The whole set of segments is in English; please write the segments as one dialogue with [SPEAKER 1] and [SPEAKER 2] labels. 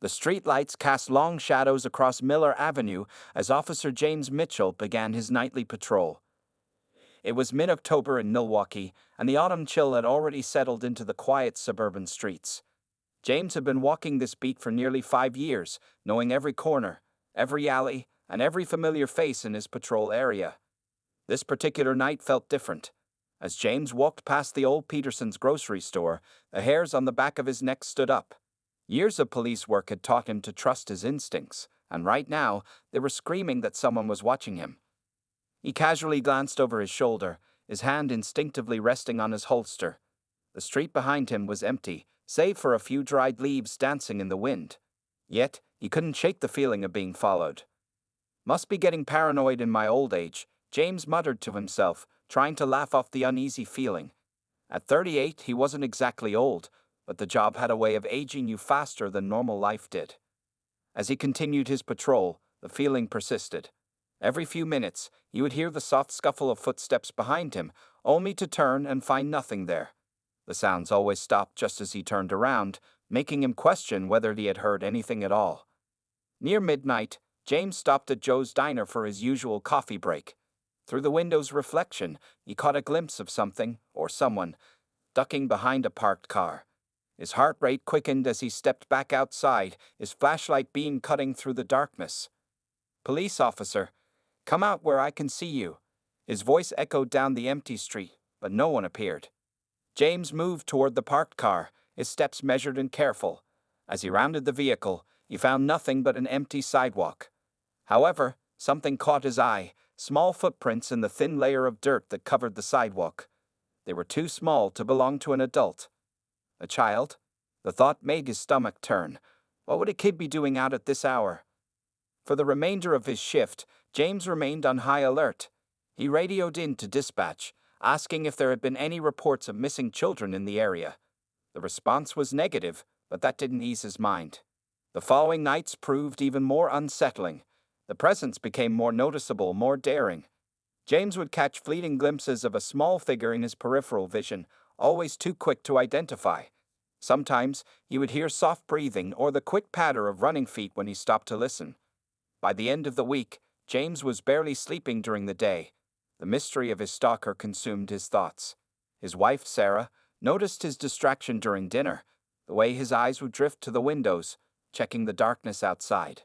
[SPEAKER 1] The streetlights cast long shadows across Miller Avenue as Officer James Mitchell began his nightly patrol. It was mid-October in Milwaukee, and the autumn chill had already settled into the quiet suburban streets. James had been walking this beat for nearly 5 years, knowing every corner, every alley, and every familiar face in his patrol area. This particular night felt different. As James walked past the old Peterson's grocery store, the hairs on the back of his neck stood up. Years of police work had taught him to trust his instincts, and right now, they were screaming that someone was watching him. He casually glanced over his shoulder, his hand instinctively resting on his holster. The street behind him was empty, save for a few dried leaves dancing in the wind. Yet, he couldn't shake the feeling of being followed. "Must be getting paranoid in my old age," James muttered to himself, trying to laugh off the uneasy feeling. At 38, he wasn't exactly old, but the job had a way of aging you faster than normal life did. As he continued his patrol, the feeling persisted. Every few minutes, he would hear the soft scuffle of footsteps behind him, only to turn and find nothing there. The sounds always stopped just as he turned around, making him question whether he had heard anything at all. Near midnight, James stopped at Joe's Diner for his usual coffee break. Through the window's reflection, he caught a glimpse of something, or someone, ducking behind a parked car. His heart rate quickened as he stepped back outside, his flashlight beam cutting through the darkness. "Police officer, come out where I can see you." His voice echoed down the empty street, but no one appeared. James moved toward the parked car, his steps measured and careful. As he rounded the vehicle, he found nothing but an empty sidewalk. However, something caught his eye, small footprints in the thin layer of dirt that covered the sidewalk. They were too small to belong to an adult. A child? The thought made his stomach turn. What would a kid be doing out at this hour? For the remainder of his shift, James remained on high alert. He radioed in to dispatch, asking if there had been any reports of missing children in the area. The response was negative, but that didn't ease his mind. The following nights proved even more unsettling. The presence became more noticeable, more daring. James would catch fleeting glimpses of a small figure in his peripheral vision, always too quick to identify. Sometimes he would hear soft breathing or the quick patter of running feet when he stopped to listen. By the end of the week, James was barely sleeping during the day. The mystery of his stalker consumed his thoughts. His wife, Sarah, noticed his distraction during dinner, the way his eyes would drift to the windows, checking the darkness outside.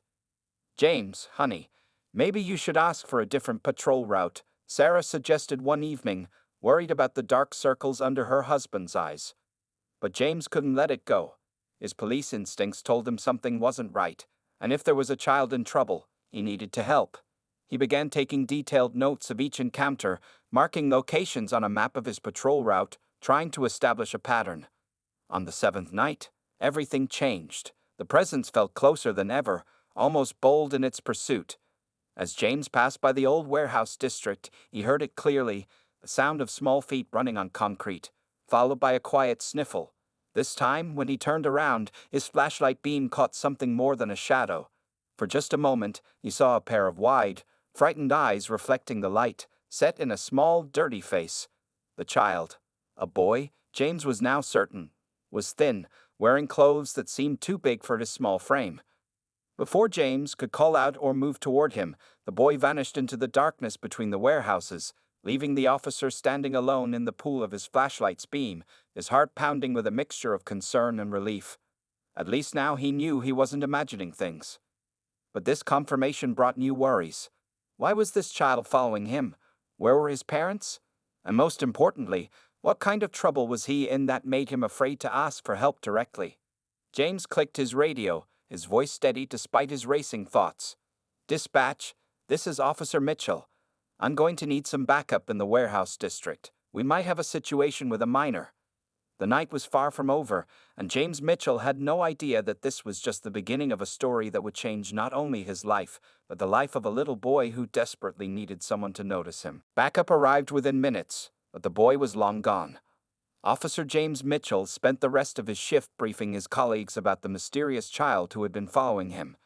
[SPEAKER 1] "James, honey, maybe you should ask for a different patrol route," Sarah suggested one evening, worried about the dark circles under her husband's eyes. But James couldn't let it go. His police instincts told him something wasn't right, and if there was a child in trouble, he needed to help. He began taking detailed notes of each encounter, marking locations on a map of his patrol route, trying to establish a pattern. On the 7th night, everything changed. The presence felt closer than ever, almost bold in its pursuit. As James passed by the old warehouse district, he heard it clearly, the sound of small feet running on concrete, followed by a quiet sniffle. This time, when he turned around, his flashlight beam caught something more than a shadow. For just a moment, he saw a pair of wide, frightened eyes reflecting the light, set in a small, dirty face. The child, a boy, James was now certain, was thin, wearing clothes that seemed too big for his small frame. Before James could call out or move toward him, the boy vanished into the darkness between the warehouses, leaving the officer standing alone in the pool of his flashlight's beam, his heart pounding with a mixture of concern and relief. At least now he knew he wasn't imagining things. But this confirmation brought new worries. Why was this child following him? Where were his parents? And most importantly, what kind of trouble was he in that made him afraid to ask for help directly? James clicked his radio, his voice steady despite his racing thoughts. "Dispatch, this is Officer Mitchell. I'm going to need some backup in the warehouse district. We might have a situation with a minor." The night was far from over, and James Mitchell had no idea that this was just the beginning of a story that would change not only his life, but the life of a little boy who desperately needed someone to notice him. Backup arrived within minutes, but the boy was long gone. Officer James Mitchell spent the rest of his shift briefing his colleagues about the mysterious child who had been following him.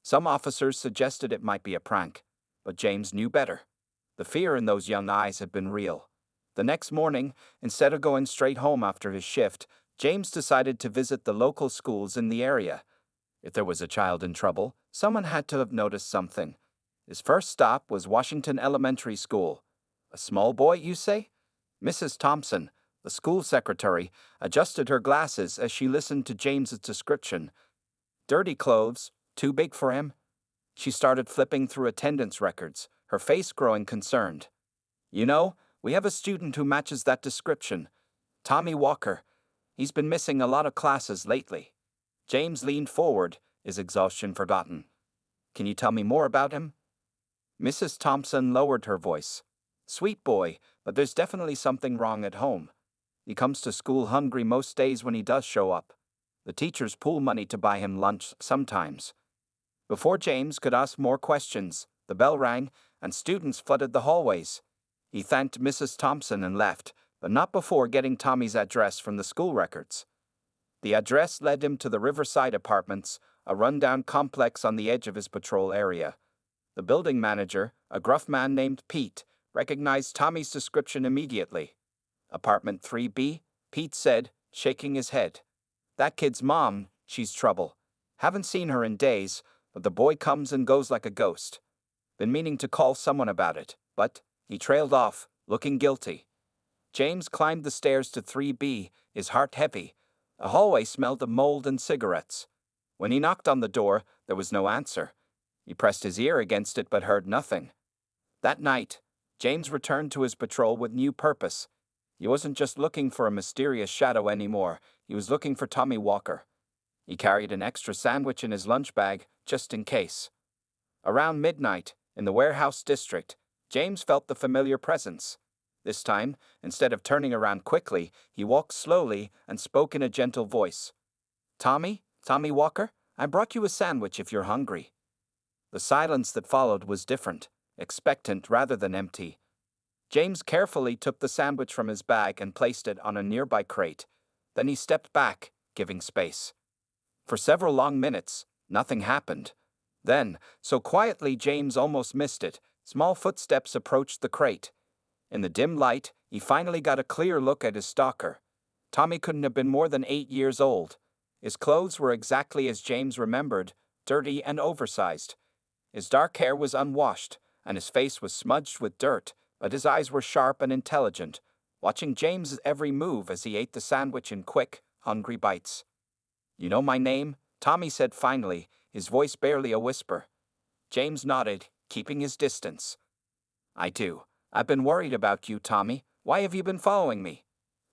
[SPEAKER 1] Some officers suggested it might be a prank, but James knew better. The fear in those young eyes had been real. The next morning, instead of going straight home after his shift, James decided to visit the local schools in the area. If there was a child in trouble, someone had to have noticed something. His first stop was Washington Elementary School. A small boy, you say? Mrs. Thompson, the school secretary, adjusted her glasses as she listened to James's description. Dirty clothes, too big for him? She started flipping through attendance records, her face growing concerned. You know, we have a student who matches that description. Tommy Walker. He's been missing a lot of classes lately. James leaned forward, his exhaustion forgotten. Can you tell me more about him? Mrs. Thompson lowered her voice. Sweet boy, but there's definitely something wrong at home. He comes to school hungry most days when he does show up. The teachers pool money to buy him lunch sometimes. Before James could ask more questions, the bell rang, and students flooded the hallways. He thanked Mrs. Thompson and left, but not before getting Tommy's address from the school records. The address led him to the Riverside Apartments, a rundown complex on the edge of his patrol area. The building manager, a gruff man named Pete, recognized Tommy's description immediately. Apartment 3B, Pete said, shaking his head. That kid's mom, she's trouble. Haven't seen her in days, but the boy comes and goes like a ghost. Been meaning to call someone about it, but he trailed off, looking guilty. James climbed the stairs to 3B, his heart heavy. A hallway smelled of mold and cigarettes. When he knocked on the door, there was no answer. He pressed his ear against it but heard nothing. That night, James returned to his patrol with new purpose. He wasn't just looking for a mysterious shadow anymore, he was looking for Tommy Walker. He carried an extra sandwich in his lunch bag, just in case. Around midnight, in the warehouse district, James felt the familiar presence. This time, instead of turning around quickly, he walked slowly and spoke in a gentle voice. Tommy Walker, I brought you a sandwich if you're hungry. The silence that followed was different, expectant rather than empty. James carefully took the sandwich from his bag and placed it on a nearby crate. Then he stepped back, giving space. For several long minutes, nothing happened. Then, so quietly James almost missed it, small footsteps approached the crate. In the dim light, he finally got a clear look at his stalker. Tommy couldn't have been more than 8 years old. His clothes were exactly as James remembered, dirty and oversized. His dark hair was unwashed, and his face was smudged with dirt, but his eyes were sharp and intelligent, watching James's every move as he ate the sandwich in quick, hungry bites. You know my name? Tommy said finally, his voice barely a whisper. James nodded, keeping his distance. I do. I've been worried about you, Tommy. Why have you been following me?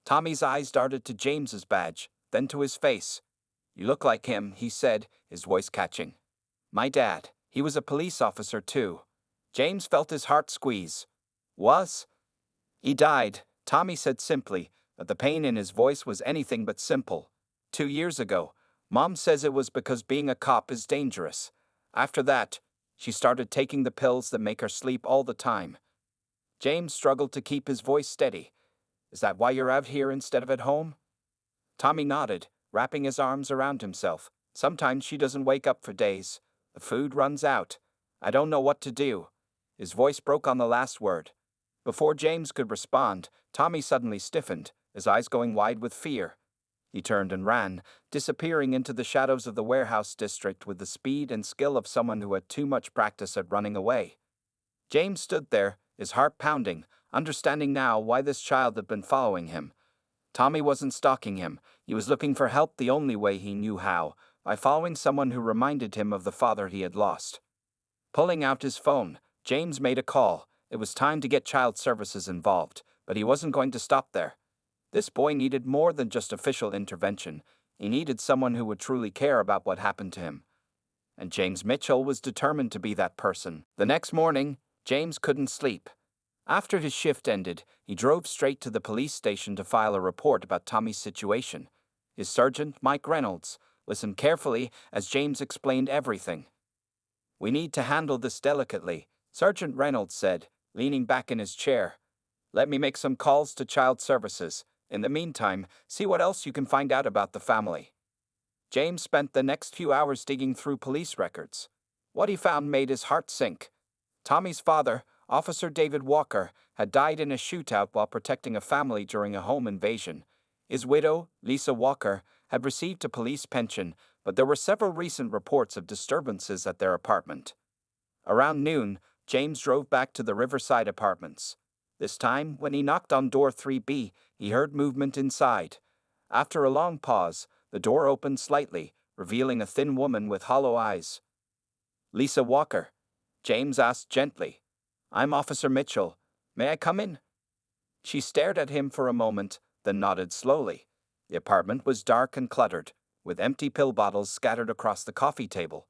[SPEAKER 1] Tommy's eyes darted to James's badge, then to his face. You look like him, he said, his voice catching. My dad. He was a police officer, too. James felt his heart squeeze. Was? He died, Tommy said simply, but the pain in his voice was anything but simple. 2 years ago. Mom says it was because being a cop is dangerous. After that, she started taking the pills that make her sleep all the time. James struggled to keep his voice steady. Is that why you're out here instead of at home? Tommy nodded, wrapping his arms around himself. Sometimes she doesn't wake up for days. The food runs out. I don't know what to do. His voice broke on the last word. Before James could respond, Tommy suddenly stiffened, his eyes going wide with fear. He turned and ran, disappearing into the shadows of the warehouse district with the speed and skill of someone who had too much practice at running away. James stood there, his heart pounding, understanding now why this child had been following him. Tommy wasn't stalking him. He was looking for help the only way he knew how, by following someone who reminded him of the father he had lost. Pulling out his phone, James made a call. It was time to get child services involved, but he wasn't going to stop there. This boy needed more than just official intervention. He needed someone who would truly care about what happened to him. And James Mitchell was determined to be that person. The next morning, James couldn't sleep. After his shift ended, he drove straight to the police station to file a report about Tommy's situation. His sergeant, Mike Reynolds, listened carefully as James explained everything. We need to handle this delicately, Sergeant Reynolds said, leaning back in his chair. Let me make some calls to child services. In the meantime, see what else you can find out about the family. James spent the next few hours digging through police records. What he found made his heart sink. Tommy's father, Officer David Walker, had died in a shootout while protecting a family during a home invasion. His widow, Lisa Walker, had received a police pension, but there were several recent reports of disturbances at their apartment. Around noon, James drove back to the Riverside Apartments. This time, when he knocked on door 3B, he heard movement inside. After a long pause, the door opened slightly, revealing a thin woman with hollow eyes. "Lisa Walker," James asked gently. "I'm Officer Mitchell. May I come in?" She stared at him for a moment, then nodded slowly. The apartment was dark and cluttered, with empty pill bottles scattered across the coffee table.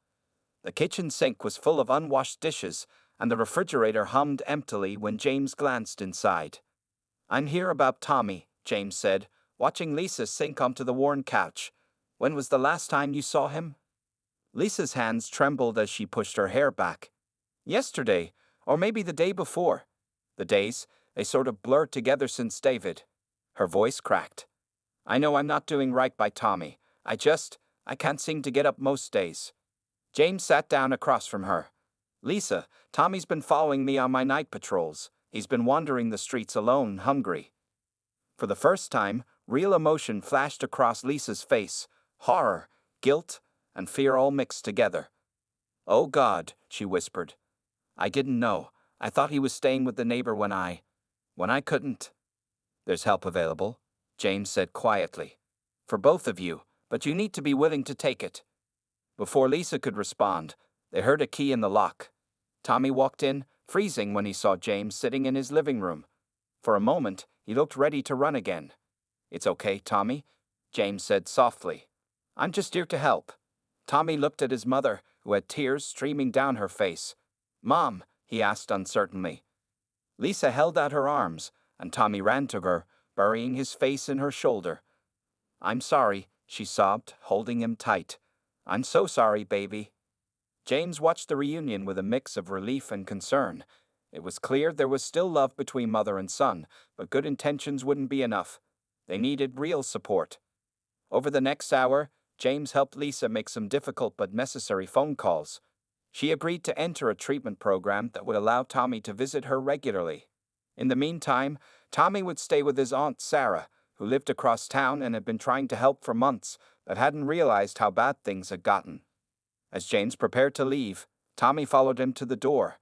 [SPEAKER 1] The kitchen sink was full of unwashed dishes, and the refrigerator hummed emptily when James glanced inside. "I'm here about Tommy," James said, watching Lisa sink onto the worn couch. "When was the last time you saw him?" Lisa's hands trembled as she pushed her hair back. "Yesterday, or maybe the day before. The days, they sort of blurred together since David." Her voice cracked. "I know I'm not doing right by Tommy. I can't seem to get up most days." James sat down across from her. "Lisa, Tommy's been following me on my night patrols. He's been wandering the streets alone, hungry." For the first time, real emotion flashed across Lisa's face. Horror, guilt, and fear all mixed together. "Oh God," she whispered. "I didn't know. I thought he was staying with the neighbor when I couldn't." "There's help available," James said quietly. "For both of you, but you need to be willing to take it." Before Lisa could respond, they heard a key in the lock. Tommy walked in, freezing when he saw James sitting in his living room. For a moment, he looked ready to run again. "It's okay, Tommy," James said softly. "I'm just here to help." Tommy looked at his mother, who had tears streaming down her face. "Mom," he asked uncertainly. Lisa held out her arms, and Tommy ran to her, burying his face in her shoulder. "I'm sorry," she sobbed, holding him tight. "I'm so sorry, baby." James watched the reunion with a mix of relief and concern. It was clear there was still love between mother and son, but good intentions wouldn't be enough. They needed real support. Over the next hour, James helped Lisa make some difficult but necessary phone calls. She agreed to enter a treatment program that would allow Tommy to visit her regularly. In the meantime, Tommy would stay with his aunt Sarah, who lived across town and had been trying to help for months, but hadn't realized how bad things had gotten. As James prepared to leave, Tommy followed him to the door.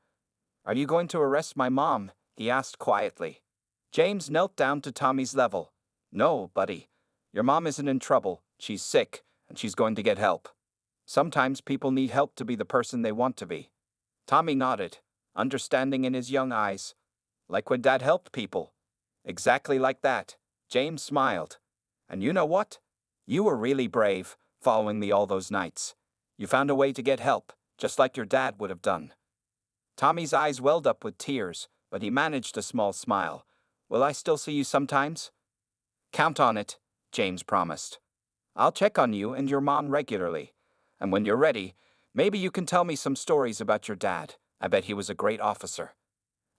[SPEAKER 1] "Are you going to arrest my mom?" he asked quietly. James knelt down to Tommy's level. "No, buddy. Your mom isn't in trouble. She's sick, and she's going to get help. Sometimes people need help to be the person they want to be." Tommy nodded, understanding in his young eyes. "Like when Dad helped people." "Exactly like that." James smiled. "And you know what? You were really brave, following me all those nights. You found a way to get help, just like your dad would have done." Tommy's eyes welled up with tears, but he managed a small smile. "Will I still see you sometimes?" "Count on it," James promised. "I'll check on you and your mom regularly. And when you're ready, maybe you can tell me some stories about your dad. I bet he was a great officer."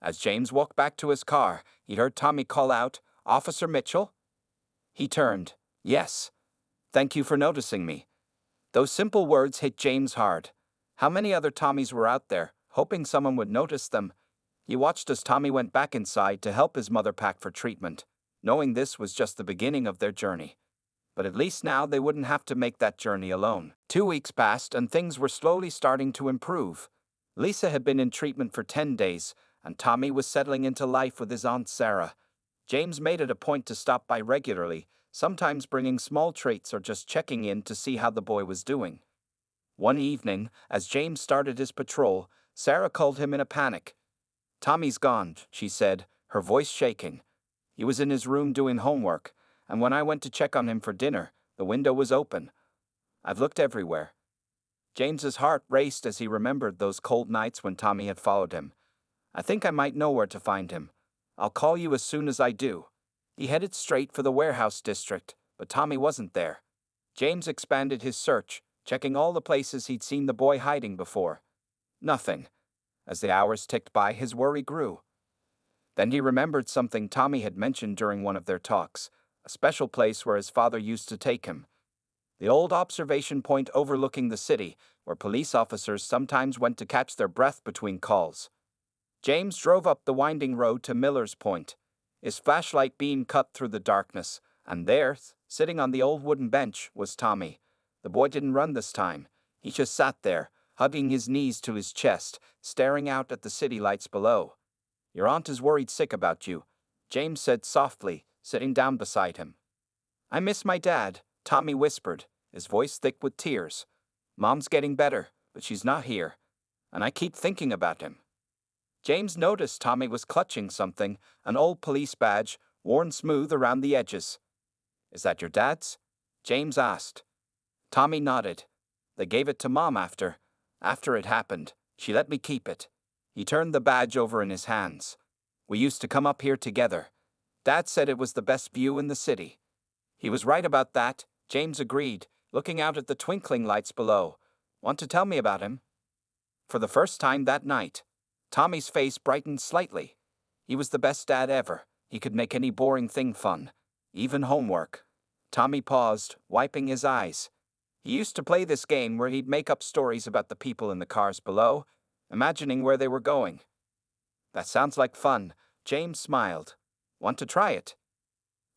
[SPEAKER 1] As James walked back to his car, he heard Tommy call out, "Officer Mitchell?" He turned. "Yes. Thank you for noticing me." Those simple words hit James hard. How many other Tommies were out there, hoping someone would notice them? He watched as Tommy went back inside to help his mother pack for treatment, knowing this was just the beginning of their journey. But at least now they wouldn't have to make that journey alone. 2 weeks passed and things were slowly starting to improve. Lisa had been in treatment for 10 days, and Tommy was settling into life with his Aunt Sarah. James made it a point to stop by regularly, sometimes bringing small treats or just checking in to see how the boy was doing. One evening, as James started his patrol, Sarah called him in a panic. "Tommy's gone," she said, her voice shaking. "He was in his room doing homework, and when I went to check on him for dinner, the window was open. I've looked everywhere." James's heart raced as he remembered those cold nights when Tommy had followed him. "I think I might know where to find him. I'll call you as soon as I do." He headed straight for the warehouse district, but Tommy wasn't there. James expanded his search, checking all the places he'd seen the boy hiding before. Nothing. As the hours ticked by, his worry grew. Then he remembered something Tommy had mentioned during one of their talks, a special place where his father used to take him. The old observation point overlooking the city, where police officers sometimes went to catch their breath between calls. James drove up the winding road to Miller's Point. His flashlight beam cut through the darkness, and there, sitting on the old wooden bench, was Tommy. The boy didn't run this time. He just sat there, hugging his knees to his chest, staring out at the city lights below. Your aunt is worried sick about you, James said softly, sitting down beside him. I miss my dad, Tommy whispered, his voice thick with tears. Mom's getting better, but she's not here, and I keep thinking about him. James noticed Tommy was clutching something, an old police badge, worn smooth around the edges. Is that your dad's? James asked. Tommy nodded. They gave it to Mom after it happened. She let me keep it. He turned the badge over in his hands. We used to come up here together. Dad said it was the best view in the city. He was right about that, James agreed, looking out at the twinkling lights below. Want to tell me about him? For the first time that night, Tommy's face brightened slightly. He was the best dad ever. He could make any boring thing fun, even homework. Tommy paused, wiping his eyes. He used to play this game where he'd make up stories about the people in the cars below, imagining where they were going. That sounds like fun, James smiled. Want to try it?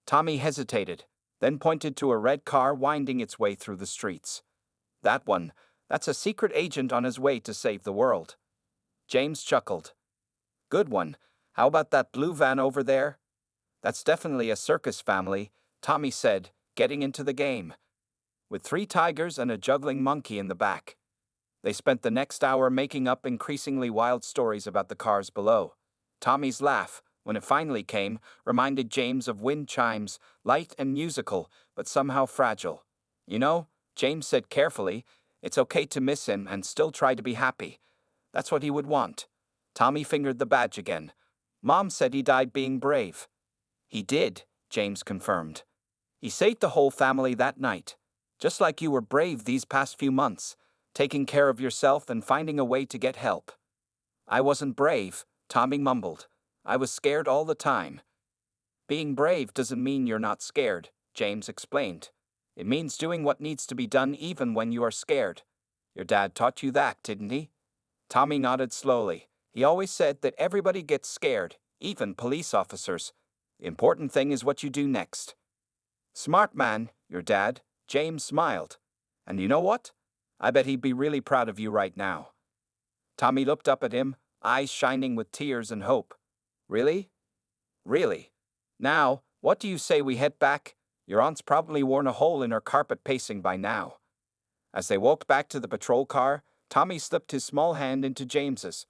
[SPEAKER 1] Tommy hesitated, then pointed to a red car winding its way through the streets. That one, that's a secret agent on his way to save the world. James chuckled. Good one. How about that blue van over there? That's definitely a circus family, Tommy said, getting into the game. With 3 tigers and a juggling monkey in the back. They spent the next hour making up increasingly wild stories about the cars below. Tommy's laugh, when it finally came, reminded James of wind chimes, light and musical, but somehow fragile. You know, James said carefully, it's okay to miss him and still try to be happy. That's what he would want. Tommy fingered the badge again. Mom said he died being brave. He did, James confirmed. He saved the whole family that night. Just like you were brave these past few months, taking care of yourself and finding a way to get help. I wasn't brave, Tommy mumbled. I was scared all the time. Being brave doesn't mean you're not scared, James explained. It means doing what needs to be done even when you are scared. Your dad taught you that, didn't he? Tommy nodded slowly. He always said that everybody gets scared, even police officers. The important thing is what you do next. Smart man, your dad, James smiled. And you know what? I bet he'd be really proud of you right now. Tommy looked up at him, eyes shining with tears and hope. Really? Really? Now, what do you say we head back? Your aunt's probably worn a hole in her carpet pacing by now. As they walked back to the patrol car, Tommy slipped his small hand into James's.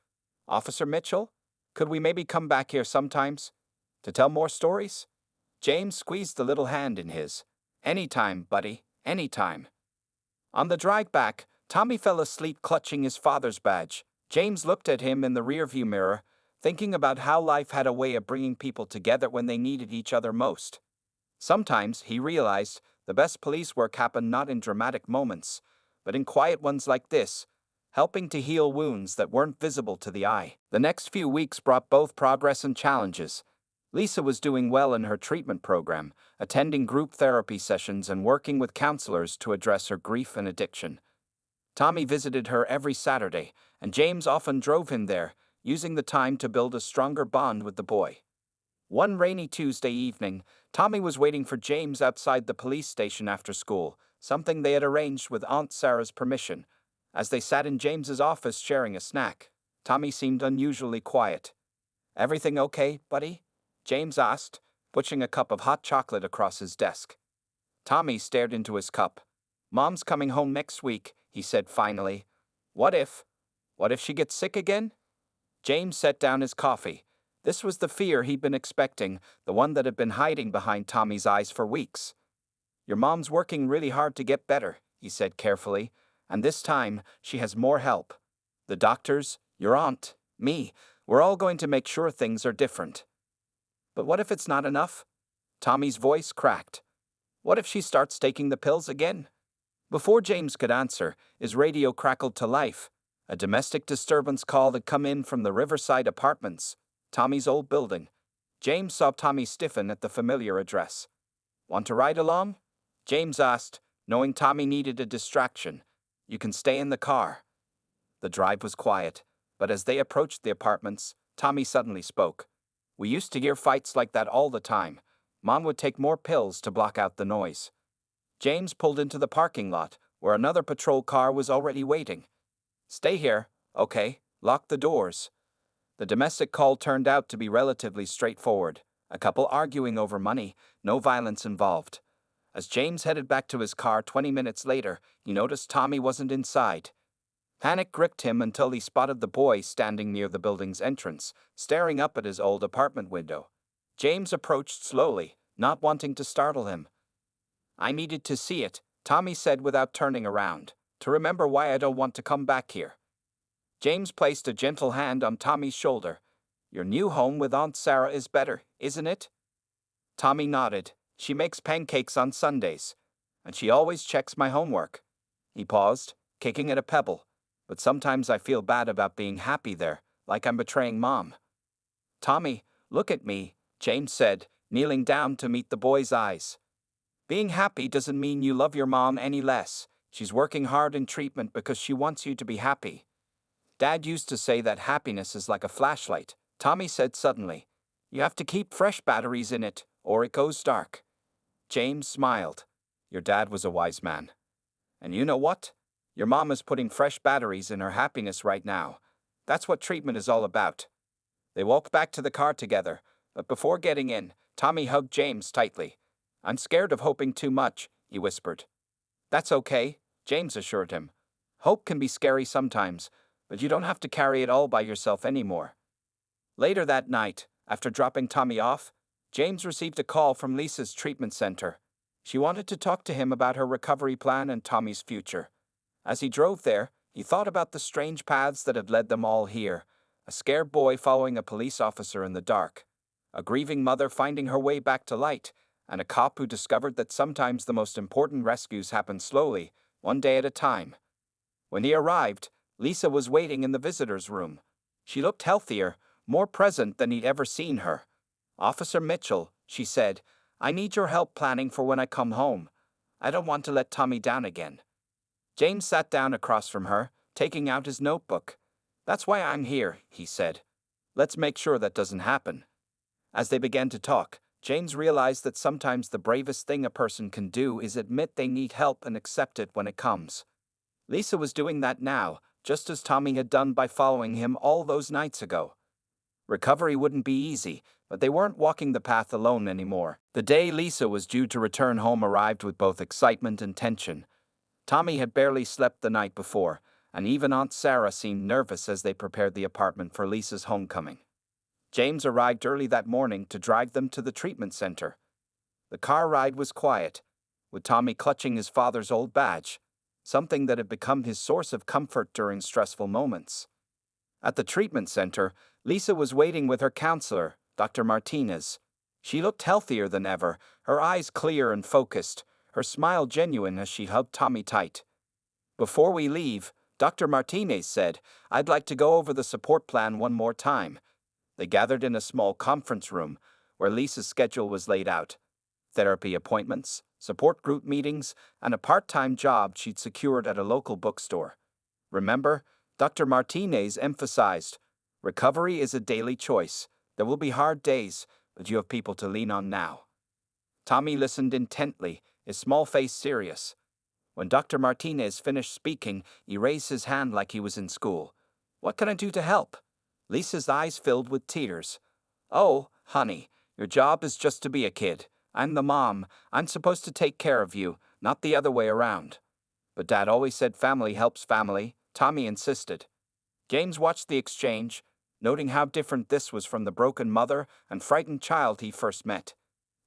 [SPEAKER 1] Officer Mitchell, could we maybe come back here sometimes? To tell more stories? James squeezed the little hand in his. Anytime, buddy, anytime. On the drive back, Tommy fell asleep clutching his father's badge. James looked at him in the rearview mirror, thinking about how life had a way of bringing people together when they needed each other most. Sometimes, he realized, the best police work happened not in dramatic moments, but in quiet ones like this, helping to heal wounds that weren't visible to the eye. The next few weeks brought both progress and challenges. Lisa was doing well in her treatment program, attending group therapy sessions and working with counselors to address her grief and addiction. Tommy visited her every Saturday, and James often drove him there, using the time to build a stronger bond with the boy. One rainy Tuesday evening, Tommy was waiting for James outside the police station after school, something they had arranged with Aunt Sarah's permission. As they sat in James's office sharing a snack, Tommy seemed unusually quiet. Everything okay, buddy? James asked, pushing a cup of hot chocolate across his desk. Tommy stared into his cup. Mom's coming home next week, he said finally. What if she gets sick again? James set down his coffee. This was the fear he'd been expecting, the one that had been hiding behind Tommy's eyes for weeks. Your mom's working really hard to get better, he said carefully, and this time she has more help. The doctors, your aunt, me, we're all going to make sure things are different. But what if it's not enough? Tommy's voice cracked. What if she starts taking the pills again? Before James could answer, his radio crackled to life. A domestic disturbance call had come in from the Riverside Apartments, Tommy's old building. James saw Tommy stiffen at the familiar address. Want to ride along? James asked, knowing Tommy needed a distraction. You can stay in the car. The drive was quiet, but as they approached the apartments, Tommy suddenly spoke. We used to hear fights like that all the time. Mom would take more pills to block out the noise. James pulled into the parking lot, where another patrol car was already waiting. "Stay here, okay? Lock the doors." The domestic call turned out to be relatively straightforward. A couple arguing over money, no violence involved. As James headed back to his car 20 minutes later, he noticed Tommy wasn't inside. Panic gripped him until he spotted the boy standing near the building's entrance, staring up at his old apartment window. James approached slowly, not wanting to startle him. "I needed to see it," Tommy said without turning around, "to remember why I don't want to come back here." James placed a gentle hand on Tommy's shoulder. "Your new home with Aunt Sarah is better, isn't it?" Tommy nodded. "She makes pancakes on Sundays, and she always checks my homework." He paused, kicking at a pebble. "But sometimes I feel bad about being happy there, like I'm betraying Mom." "Tommy, look at me," James said, kneeling down to meet the boy's eyes. "Being happy doesn't mean you love your mom any less. She's working hard in treatment because she wants you to be happy." "Dad used to say that happiness is like a flashlight," Tommy said suddenly. "You have to keep fresh batteries in it, or it goes dark." James smiled. "Your dad was a wise man. And you know what? Your mom is putting fresh batteries in her happiness right now. That's what treatment is all about." They walked back to the car together, but before getting in, Tommy hugged James tightly. "I'm scared of hoping too much," he whispered. "That's okay," James assured him. "Hope can be scary sometimes, but you don't have to carry it all by yourself anymore." Later that night, after dropping Tommy off, James received a call from Lisa's treatment center. She wanted to talk to him about her recovery plan and Tommy's future. As he drove there, he thought about the strange paths that had led them all here: a scared boy following a police officer in the dark, a grieving mother finding her way back to light, and a cop who discovered that sometimes the most important rescues happen slowly, one day at a time. When he arrived, Lisa was waiting in the visitor's room. She looked healthier, more present than he'd ever seen her. "Officer Mitchell," she said, "I need your help planning for when I come home. I don't want to let Tommy down again." James sat down across from her, taking out his notebook. "That's why I'm here," he said. "Let's make sure that doesn't happen." As they began to talk, James realized that sometimes the bravest thing a person can do is admit they need help and accept it when it comes. Lisa was doing that now, just as Tommy had done by following him all those nights ago. Recovery wouldn't be easy, but they weren't walking the path alone anymore. The day Lisa was due to return home arrived with both excitement and tension. Tommy had barely slept the night before, and even Aunt Sarah seemed nervous as they prepared the apartment for Lisa's homecoming. James arrived early that morning to drive them to the treatment center. The car ride was quiet, with Tommy clutching his father's old badge, something that had become his source of comfort during stressful moments. At the treatment center, Lisa was waiting with her counselor, Dr. Martinez. She looked healthier than ever, her eyes clear and focused, her smile genuine as she hugged Tommy tight. "Before we leave," Dr. Martinez said, "I'd like to go over the support plan one more time." They gathered in a small conference room, where Lisa's schedule was laid out: therapy appointments, support group meetings, and a part-time job she'd secured at a local bookstore. "Remember," Dr. Martinez emphasized, "recovery is a daily choice. There will be hard days, but you have people to lean on now." Tommy listened intently, his small face serious. When Dr. Martinez finished speaking, he raised his hand like he was in school. "What can I do to help?" Lisa's eyes filled with tears. "Oh, honey, your job is just to be a kid. I'm the mom. I'm supposed to take care of you, not the other way around." "But Dad always said family helps family," Tommy insisted. James watched the exchange, noting how different this was from the broken mother and frightened child he first met.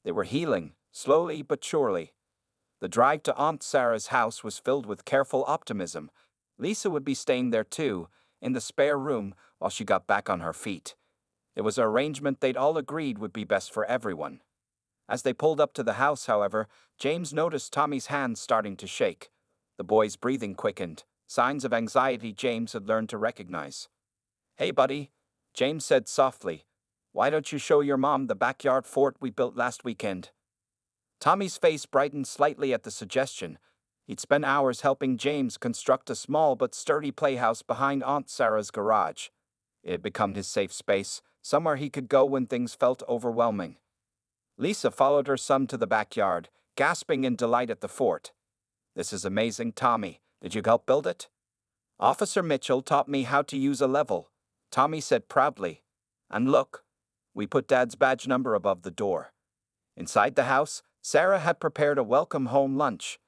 [SPEAKER 1] They were healing, slowly but surely. The drive to Aunt Sarah's house was filled with careful optimism. Lisa would be staying there too, in the spare room, while she got back on her feet. It was an arrangement they'd all agreed would be best for everyone. As they pulled up to the house, however, James noticed Tommy's hands starting to shake. The boy's breathing quickened, signs of anxiety James had learned to recognize. "Hey, buddy," James said softly. "Why don't you show your mom the backyard fort we built last weekend?" Tommy's face brightened slightly at the suggestion. He'd spent hours helping James construct a small but sturdy playhouse behind Aunt Sarah's garage. It had become his safe space, somewhere he could go when things felt overwhelming. Lisa followed her son to the backyard, gasping in delight at the fort. This is amazing, Tommy. Did you help build it? Officer Mitchell taught me how to use a level, Tommy said proudly. And look, we put Dad's badge number above the door. Inside the house, Sarah had prepared a welcome home lunch.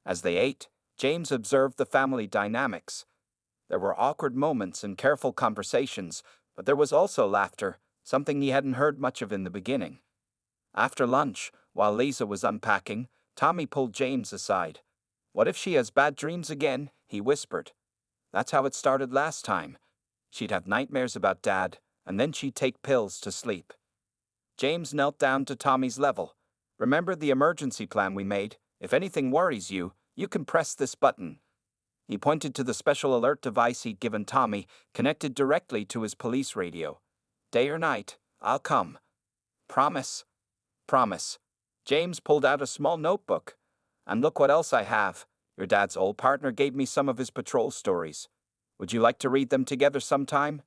[SPEAKER 1] As they ate, James observed the family dynamics. There were awkward moments and careful conversations, but there was also laughter, something he hadn't heard much of in the beginning. After lunch, while Lisa was unpacking, Tommy pulled James aside. "What if she has bad dreams again?" he whispered. "That's how it started last time. She'd have nightmares about Dad, and then she'd take pills to sleep." James knelt down to Tommy's level. "Remember the emergency plan we made? If anything worries you, you can press this button." He pointed to the special alert device he'd given Tommy, connected directly to his police radio. "Day or night, I'll come. Promise?" "Promise." James pulled out a small notebook. "And look what else I have. Your dad's old partner gave me some of his patrol stories. Would you like to read them together sometime?"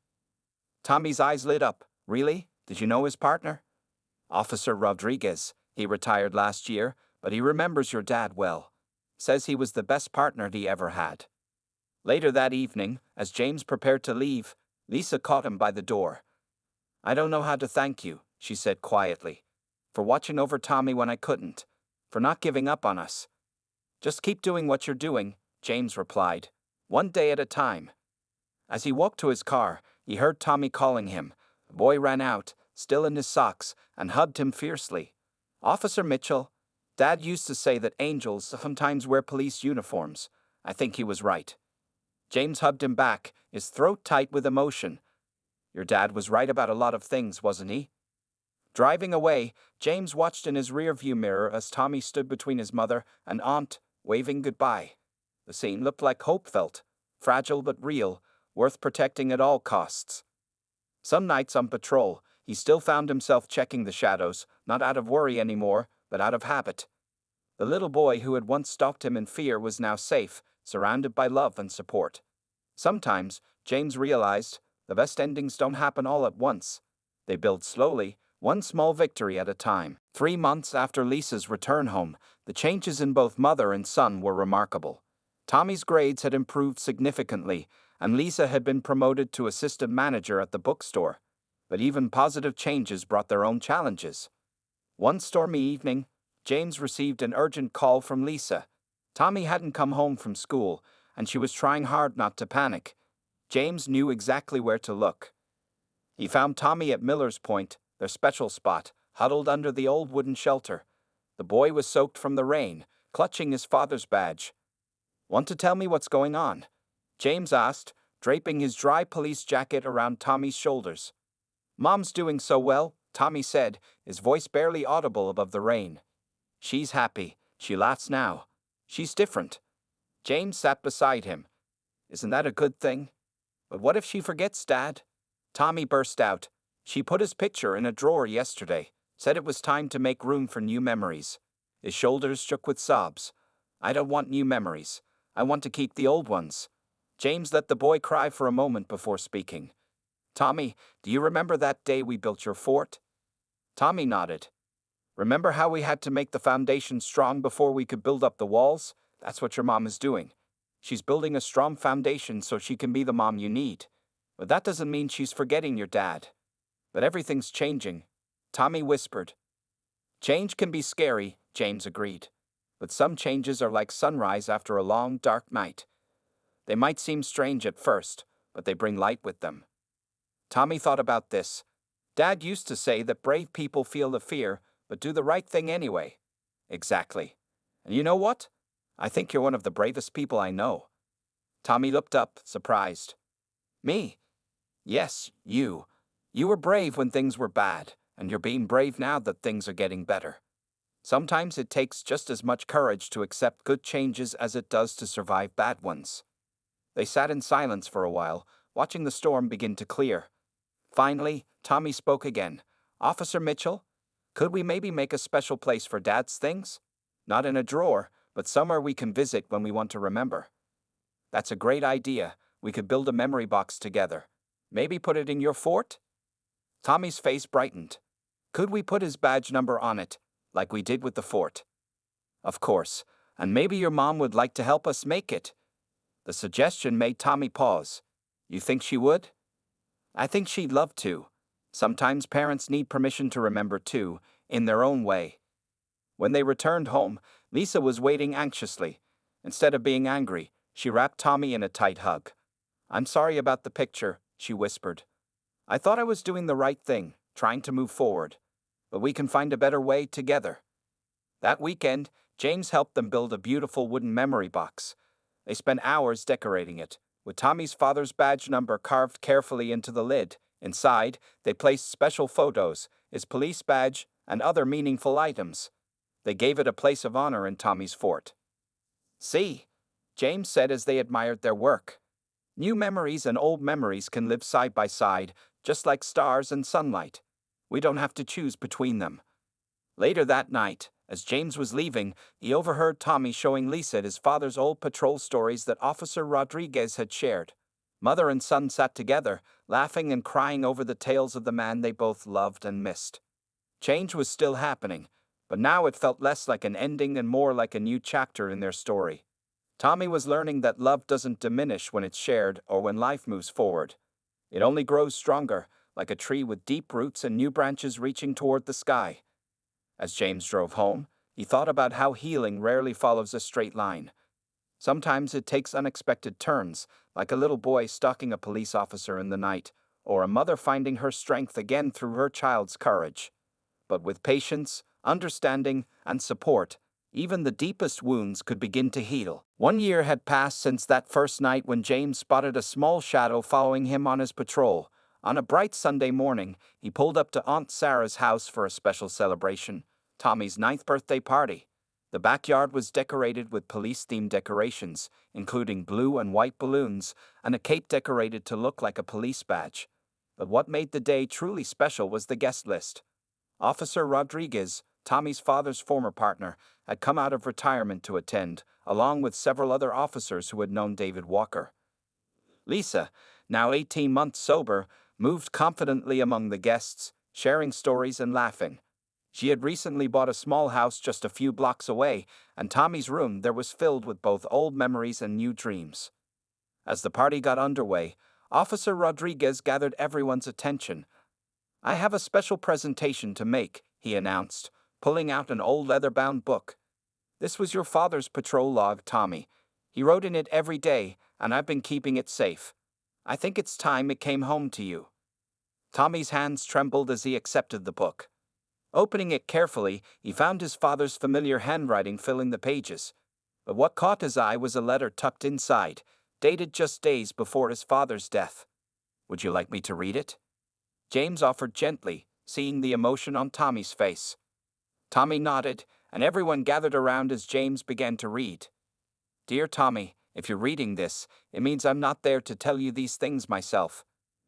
[SPEAKER 1] Tommy's eyes lit up. "Really? Did you know his partner?" "Officer Rodriguez. He retired last year, but he remembers your dad well. Says he was the best partner he ever had." Later that evening, as James prepared to leave, Lisa caught him by the door. "I don't know how to thank you," she said quietly, "for watching over Tommy when I couldn't, for not giving up on us." "Just keep doing what you're doing," James replied, "one day at a time." As he walked to his car, he heard Tommy calling him. The boy ran out, still in his socks, and hugged him fiercely. "Officer Mitchell, Dad used to say that angels sometimes wear police uniforms. I think he was right." James hugged him back, his throat tight with emotion. "Your dad was right about a lot of things, wasn't he?" Driving away, James watched in his rearview mirror as Tommy stood between his mother and aunt, waving goodbye. The scene looked like hope felt, fragile but real, worth protecting at all costs. Some nights on patrol, he still found himself checking the shadows, not out of worry anymore, but out of habit. The little boy who had once stalked him in fear was now safe, surrounded by love and support. Sometimes, James realized, the best endings don't happen all at once. They build slowly, one small victory at a time. 3 months after Lisa's return home, the changes in both mother and son were remarkable. Tommy's grades had improved significantly, and Lisa had been promoted to assistant manager at the bookstore. But even positive changes brought their own challenges. One stormy evening, James received an urgent call from Lisa. Tommy hadn't come home from school, and she was trying hard not to panic. James knew exactly where to look. He found Tommy at Miller's Point, their special spot, huddled under the old wooden shelter. The boy was soaked from the rain, clutching his father's badge. "Want to tell me what's going on?" James asked, draping his dry police jacket around Tommy's shoulders. "Mom's doing so well," Tommy said, his voice barely audible above the rain. "She's happy. She laughs now. She's different." James sat beside him. "Isn't that a good thing?" "But what if she forgets, Dad?" Tommy burst out. "She put his picture in a drawer yesterday, said it was time to make room for new memories." His shoulders shook with sobs. "I don't want new memories. I want to keep the old ones." James let the boy cry for a moment before speaking. "Tommy, do you remember that day we built your fort?" Tommy nodded. "Remember how we had to make the foundation strong before we could build up the walls? That's what your mom is doing. She's building a strong foundation so she can be the mom you need. But that doesn't mean she's forgetting your dad." "But everything's changing," Tommy whispered. "Change can be scary," James agreed. "But some changes are like sunrise after a long, dark night. They might seem strange at first, but they bring light with them." Tommy thought about this. Dad used to say that brave people feel the fear, but do the right thing anyway. Exactly. And you know what? I think you're one of the bravest people I know. Tommy looked up, surprised. "Me?" "Yes, you. You were brave when things were bad, and you're being brave now that things are getting better. Sometimes it takes just as much courage to accept good changes as it does to survive bad ones." They sat in silence for a while, watching the storm begin to clear. Finally, Tommy spoke again. "Officer Mitchell, could we maybe make a special place for Dad's things? Not in a drawer, but somewhere we can visit when we want to remember." "That's a great idea. We could build a memory box together. Maybe put it in your fort?" Tommy's face brightened. "Could we put his badge number on it, like we did with the fort?" "Of course. And maybe your mom would like to help us make it. The suggestion made Tommy pause. You think she would? I think she'd love to. Sometimes parents need permission to remember too, in their own way. When they returned home, Lisa was waiting anxiously. Instead of being angry, she wrapped Tommy in a tight hug. I'm sorry about the picture, she whispered. I thought I was doing the right thing, trying to move forward. But we can find a better way together. That weekend, James helped them build a beautiful wooden memory box. They spent hours decorating it, with Tommy's father's badge number carved carefully into the lid. Inside, they placed special photos, his police badge, and other meaningful items. They gave it a place of honor in Tommy's fort. See, James said as they admired their work. New memories and old memories can live side by side, just like stars and sunlight. We don't have to choose between them. Later that night, as James was leaving, he overheard Tommy showing Lisa his father's old patrol stories that Officer Rodriguez had shared. Mother and son sat together, laughing and crying over the tales of the man they both loved and missed. Change was still happening, but now it felt less like an ending and more like a new chapter in their story. Tommy was learning that love doesn't diminish when it's shared or when life moves forward. It only grows stronger, like a tree with deep roots and new branches reaching toward the sky. As James drove home, he thought about how healing rarely follows a straight line. Sometimes it takes unexpected turns, like a little boy stalking a police officer in the night, or a mother finding her strength again through her child's courage. But with patience, understanding, and support, even the deepest wounds could begin to heal. 1 year had passed since that first night when James spotted a small shadow following him on his patrol. On a bright Sunday morning, he pulled up to Aunt Sarah's house for a special celebration, Tommy's 9th birthday party. The backyard was decorated with police-themed decorations, including blue and white balloons, and a cape decorated to look like a police badge. But what made the day truly special was the guest list. Officer Rodriguez, Tommy's father's former partner, had come out of retirement to attend, along with several other officers who had known David Walker. Lisa, now 18 months sober, moved confidently among the guests, sharing stories and laughing. She had recently bought a small house just a few blocks away, and Tommy's room there was filled with both old memories and new dreams. As the party got underway, Officer Rodriguez gathered everyone's attention. I have a special presentation to make, he announced, pulling out an old leather-bound book. This was your father's patrol log, Tommy. He wrote in it every day, and I've been keeping it safe. I think it's time it came home to you. Tommy's hands trembled as he accepted the book. Opening it carefully, he found his father's familiar handwriting filling the pages. But what caught his eye was a letter tucked inside, dated just days before his father's death. Would you like me to read it? James offered gently, seeing the emotion on Tommy's face. Tommy nodded, and everyone gathered around as James began to read. Dear Tommy, if you're reading this, it means I'm not there to tell you these things myself.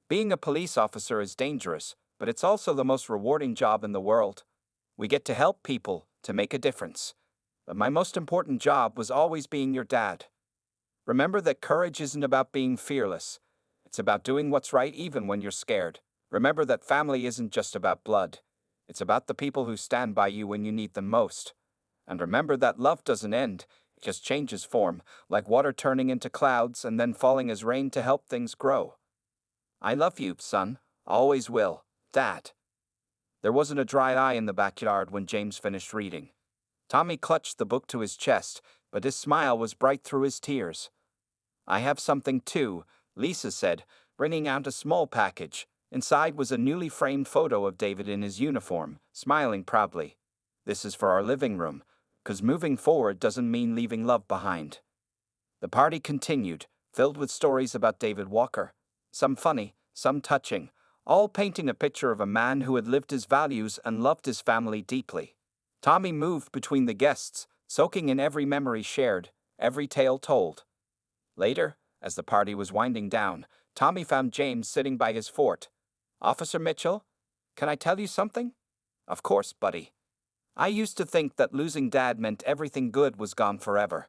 [SPEAKER 1] Being a police officer is dangerous, but it's also the most rewarding job in the world. We get to help people, to make a difference. But my most important job was always being your dad. Remember that courage isn't about being fearless. It's about doing what's right even when you're scared. Remember that family isn't just about blood. It's about the people who stand by you when you need them most. And remember that love doesn't end, it just changes form, like water turning into clouds and then falling as rain to help things grow. I love you, son. Always will. Dad. There wasn't a dry eye in the backyard when James finished reading. Tommy clutched the book to his chest, but his smile was bright through his tears. I have something too, Lisa said, bringing out a small package. Inside was a newly framed photo of David in his uniform, smiling proudly. This is for our living room, 'cause moving forward doesn't mean leaving love behind. The party continued, filled with stories about David Walker. Some funny, some touching, all painting a picture of a man who had lived his values and loved his family deeply. Tommy moved between the guests, soaking in every memory shared, every tale told. Later, as the party was winding down, Tommy found James sitting by his fort. Officer Mitchell, can I tell you something? Of course, buddy. I used to think that losing Dad meant everything good was gone forever.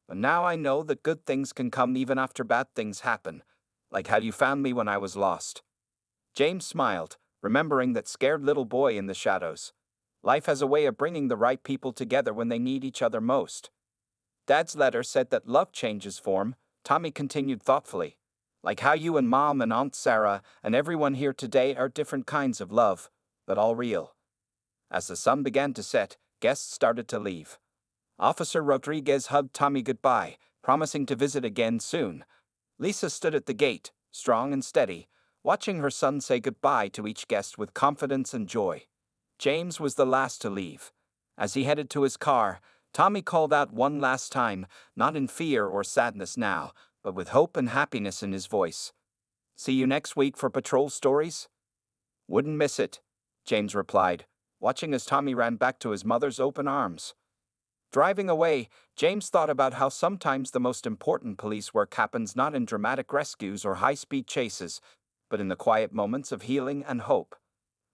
[SPEAKER 1] But now I know that good things can come even after bad things happen, like how you found me when I was lost. James smiled, remembering that scared little boy in the shadows. Life has a way of bringing the right people together when they need each other most. Dad's letter said that love changes form, Tommy continued thoughtfully. Like how you and Mom and Aunt Sarah and everyone here today are different kinds of love, but all real. As the sun began to set, guests started to leave. Officer Rodriguez hugged Tommy goodbye, promising to visit again soon. Lisa stood at the gate, strong and steady, watching her son say goodbye to each guest with confidence and joy. James was the last to leave. As he headed to his car, Tommy called out one last time, not in fear or sadness now, but with hope and happiness in his voice. See you next week for patrol stories? Wouldn't miss it, James replied, watching as Tommy ran back to his mother's open arms. Driving away, James thought about how sometimes the most important police work happens not in dramatic rescues or high-speed chases, but in the quiet moments of healing and hope.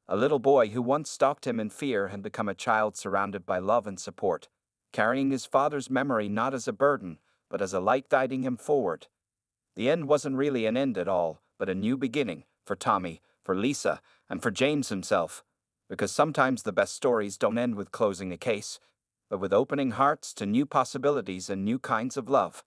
[SPEAKER 1] A little boy who once stalked him in fear had become a child surrounded by love and support, carrying his father's memory not as a burden, but as a light guiding him forward. The end wasn't really an end at all, but a new beginning, for Tommy, for Lisa, and for James himself. Because sometimes the best stories don't end with closing a case, but with opening hearts to new possibilities and new kinds of love.